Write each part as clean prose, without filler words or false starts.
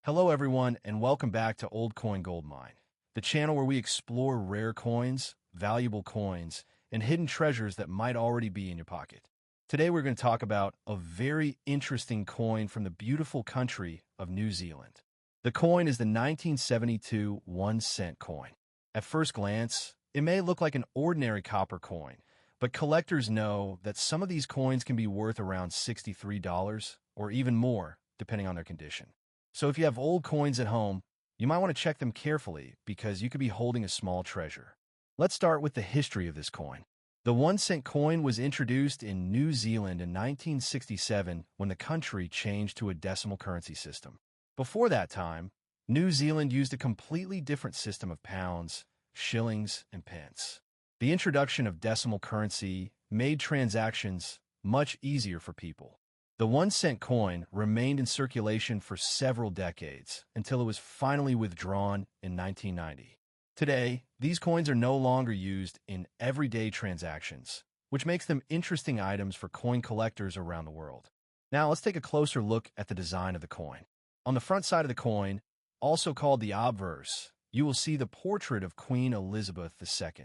Hello everyone and welcome back to Old Coin Gold Mine, the channel where we explore rare coins, valuable coins, and hidden treasures that might already be in your pocket. Today we're going to talk about a very interesting coin from the beautiful country of New Zealand. The coin is the 1972 1-cent coin. At first glance, it may look like an ordinary copper coin, but collectors know that some of these coins can be worth around $63 or even more, depending on their condition. So if you have old coins at home, you might want to check them carefully because you could be holding a small treasure. Let's start with the history of this coin. The 1-cent coin was introduced in New Zealand in 1967 when the country changed to a decimal currency system. Before that time, New Zealand used a completely different system of pounds, shillings, and pence. The introduction of decimal currency made transactions much easier for people. The 1-cent coin remained in circulation for several decades until it was finally withdrawn in 1990. Today, these coins are no longer used in everyday transactions, which makes them interesting items for coin collectors around the world. Now, let's take a closer look at the design of the coin. On the front side of the coin, also called the obverse, you will see the portrait of Queen Elizabeth II.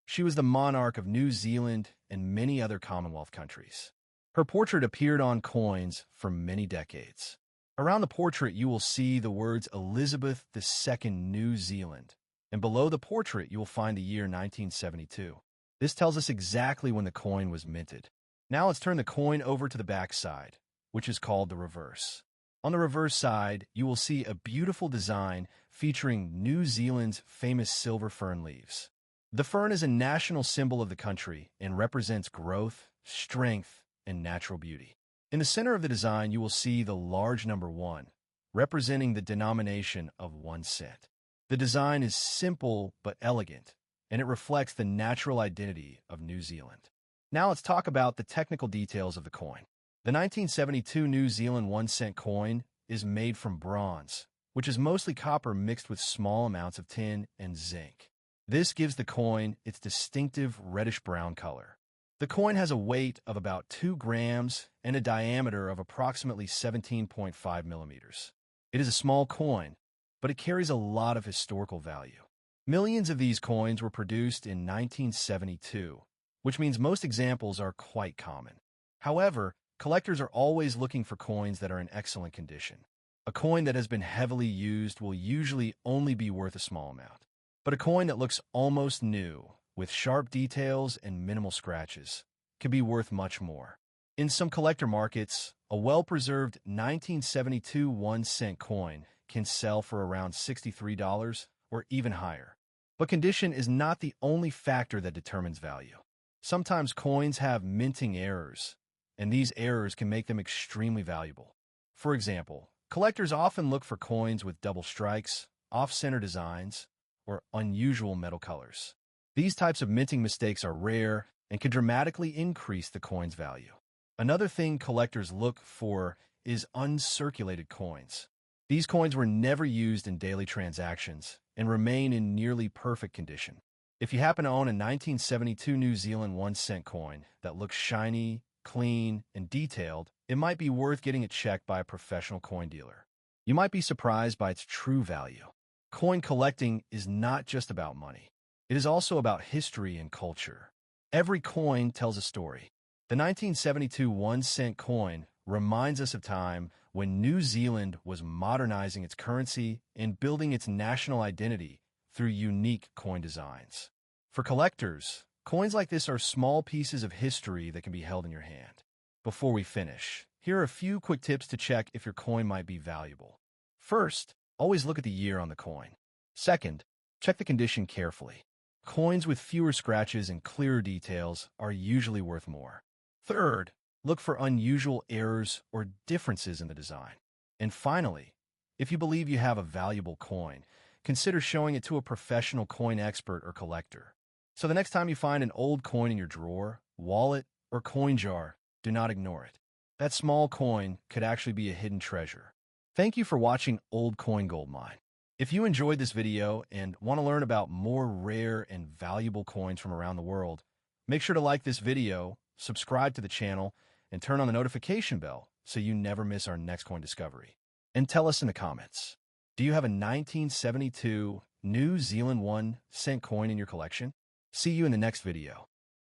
She was the monarch of New Zealand and many other Commonwealth countries. Her portrait appeared on coins for many decades. Around the portrait, you will see the words Elizabeth II New Zealand, and below the portrait, you will find the year 1972. This tells us exactly when the coin was minted. Now let's turn the coin over to the back side, which is called the reverse. On the reverse side, you will see a beautiful design featuring New Zealand's famous silver fern leaves. The fern is a national symbol of the country and represents growth, strength, and natural beauty. In the center of the design, you will see the large number 1, representing the denomination of 1 cent. The design is simple but elegant, and it reflects the natural identity of New Zealand. Now let's talk about the technical details of the coin. The 1972 New Zealand 1-cent coin is made from bronze, which is mostly copper mixed with small amounts of tin and zinc. This gives the coin its distinctive reddish-brown color. The coin has a weight of about 2 grams and a diameter of approximately 17.5 millimeters. It is a small coin, but it carries a lot of historical value. Millions of these coins were produced in 1972, which means most examples are quite common. However, collectors are always looking for coins that are in excellent condition. A coin that has been heavily used will usually only be worth a small amount, but a coin that looks almost new, with sharp details and minimal scratches, can be worth much more. In some collector markets, a well-preserved 1972 1-cent coin can sell for around $63 or even higher. But condition is not the only factor that determines value. Sometimes coins have minting errors, and these errors can make them extremely valuable. For example, collectors often look for coins with double strikes, off-center designs, or unusual metal colors. These types of minting mistakes are rare and can dramatically increase the coin's value. Another thing collectors look for is uncirculated coins. These coins were never used in daily transactions and remain in nearly perfect condition. If you happen to own a 1972 New Zealand 1-cent coin that looks shiny, clean, and detailed, it might be worth getting it checked by a professional coin dealer. You might be surprised by its true value. Coin collecting is not just about money. It is also about history and culture. Every coin tells a story. The 1972 1-cent coin reminds us of time when New Zealand was modernizing its currency and building its national identity through unique coin designs. For collectors, coins like this are small pieces of history that can be held in your hand. Before we finish, here are a few quick tips to check if your coin might be valuable. First, always look at the year on the coin. Second, check the condition carefully. Coins with fewer scratches and clearer details are usually worth more. Third, look for unusual errors or differences in the design. And finally, if you believe you have a valuable coin, consider showing it to a professional coin expert or collector. So the next time you find an old coin in your drawer, wallet, or coin jar, do not ignore it. That small coin could actually be a hidden treasure. Thank you for watching Old Coin Gold Mine. If you enjoyed this video and want to learn about more rare and valuable coins from around the world, make sure to like this video, subscribe to the channel, and turn on the notification bell so you never miss our next coin discovery. and tell us in the comments. Do you have a 1972 New Zealand 1 cent coin in your collection? See you in the next video.